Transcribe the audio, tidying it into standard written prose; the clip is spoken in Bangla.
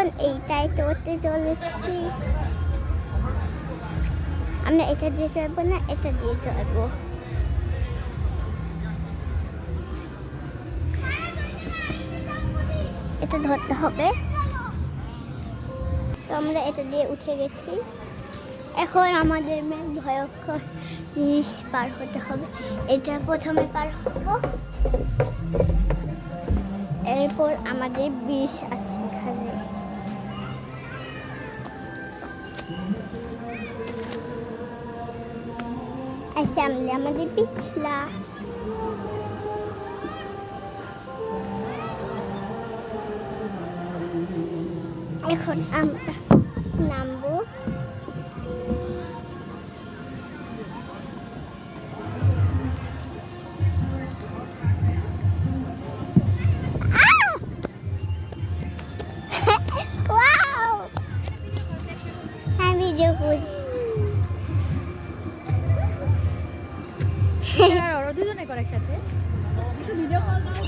এখন এইটাই চড়তে চলেছি। আমরা এটা দিয়ে চড়বো না, এটা দিয়ে চড়বো। এটা ধরতে হবে। তো আমরা এটা দিয়ে উঠে গেছি। এখন আমাদের ভয়ঙ্কর জিনিস পার হতে হবে। এটা প্রথমে পার হব, এরপর আমাদের বিষ আছে এখানে। সামনে আমাদের পিছলা। এখন আমরা নামবো। হ্যাঁ, ভিডিও করি। আর ওরা দুজনে করে একসাথে ভিডিও কল দাও।